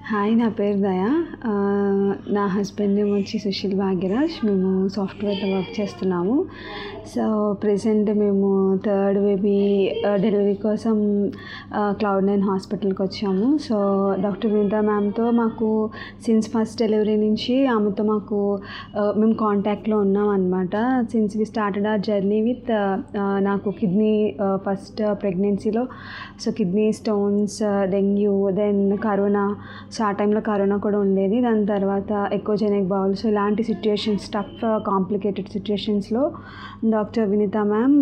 Hi, నా పేరు దయా. నా హస్బెండ్ నేమ్ వచ్చి సుశీల్ భాగ్యరాజ్. మేము సాఫ్ట్వేర్లో వర్క్ చేస్తున్నాము. సో ప్రెజెంట్ మేము థర్డ్ బేబీ డెలివరీ కోసం Cloud9 హాస్పిటల్కి వచ్చాము. సో డాక్టర్ వినీతా మ్యామ్తో మాకు సిన్స్ ఫస్ట్ డెలివరీ నుంచి ఆమెతో మేము కాంటాక్ట్లో ఉన్నాం అనమాట. Since we started our journey with నాకు కిడ్నీ ఫస్ట్ ప్రెగ్నెన్సీలో kidney stones, dengue, then corona. So ఆ టైంలో కరోనా కూడా ఉండేది. దాని తర్వాత ఎకోజెనిక్ బౌల్. సో ఇలాంటి సిచ్యుయేషన్స్, టఫ్ కాంప్లికేటెడ్ సిచ్యుయేషన్స్లో డాక్టర్ వినీతా మ్యామ్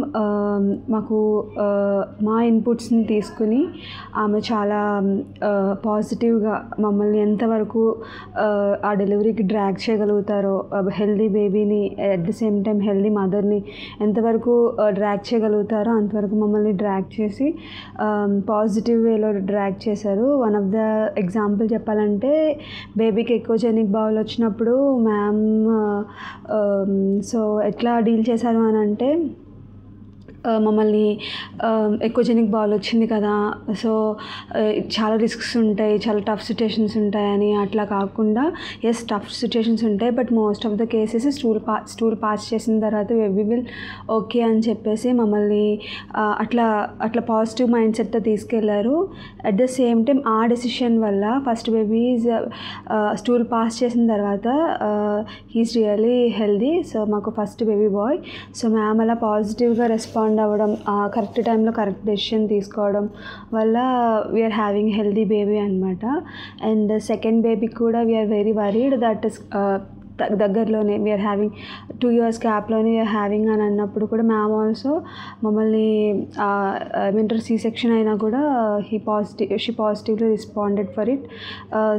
మాకు మా ఇన్పుట్స్ని తీసుకుని ఆమె చాలా పాజిటివ్గా మమ్మల్ని ఎంతవరకు ఆ డెలివరీకి డ్రాగ్ చేయగలుగుతారో, హెల్దీ బేబీని at the same time healthy మదర్ని ఎంతవరకు డ్రాగ్ చేయగలుగుతారో అంతవరకు మమ్మల్ని డ్రాగ్ చేసి పాజిటివ్ వేలో డ్రాగ్ చేశారు. వన్ ఆఫ్ ద ఎగ్జాంపుల్ చెప్పాలంటే, బేబీకి ఎకోజెనిక్ బౌల్ వచ్చినప్పుడు మ్యామ్ సో ఎట్లా డీల్ చేశారు అని అంటే, మమ్మల్ని ఎకోజెనిక్ బౌల్ వచ్చింది కదా, సో చాలా రిస్క్స్ ఉంటాయి, చాలా టఫ్ సిచ్యుయేషన్స్ ఉంటాయని అట్లా కాకుండా, ఎస్ టఫ్ సిచ్యుయేషన్స్ ఉంటాయి, but most of the cases stool pass చేసిన తర్వాత బేబీ విల్ ఓకే అని చెప్పేసి మమ్మల్ని అట్లా పాజిటివ్ మైండ్ సెట్తో తీసుకెళ్లారు. అట్ ద సేమ్ టైం ఆ డెసిషన్ వల్ల ఫస్ట్ బేబీ స్టూల్ పాస్ చేసిన తర్వాత హీస్ రియలీ హెల్దీ. సో మాకు first baby bye. So ma'am అలా పాజిటివ్గా రెస్పాండ్ అవ్వడం, కరెక్ట్ టైంలో కరెక్ట్ డెసిషన్ తీసుకోవడం వల్ల వీఆర్ హ్యావింగ్ హెల్దీ బేబీ అనమాట. అండ్ సెకండ్ బేబీ కూడా we are very worried that is దగ్గరలోనే వీఆర్ హ్యావింగ్ 2 years గ్యాప్లోనే వీఆర్ హ్యావింగ్ అని అన్నప్పుడు కూడా మ్యామ్ ఆల్సో మమ్మల్ని ఏమంటారు సీ సెక్షన్ అయినా కూడా she positively responded for it.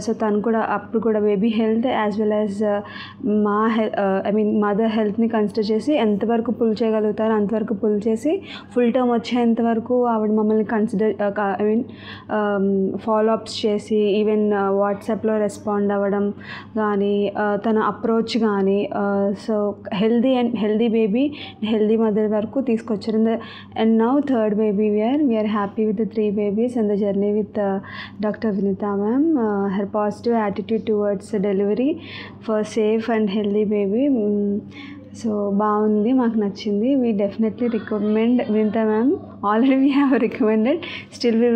So తను కూడా అప్పుడు కూడా baby health as well as మా మదర్ హెల్త్ని కన్సిడర్ చేసి ఎంతవరకు పుల్ చేయగలుగుతారో అంతవరకు పుల్ చేసి ఫుల్ టర్మ్ వచ్చేంత వరకు ఆవిడ మమ్మల్ని ఫాలో అప్స్ చేసి ఈవెన్ వాట్సాప్లో రెస్పాండ్ అవ్వడం కానీ, తన అప్రోచ్ కానీ, so healthy baby, healthy mother వరకు తీసుకొచ్చారు. And now third baby we are happy with 3 babies and the journey with Dr. Vinita ma'am. Her positive attitude towards delivery for safe and healthy baby. So బాగుంది, మాకు నచ్చింది. We definitely recommend Vinita ma'am. Already we have recommended, still we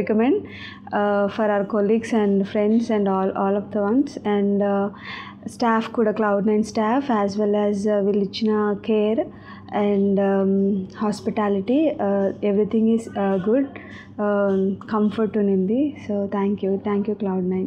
recommend for our colleagues and friends and all of the ones. And staff కూడా, Cloud9 staff as well as వీళ్ళు ఇచ్చిన care and hospitality, everything is good, comfort ఉన్నింది. So thank you Cloud9.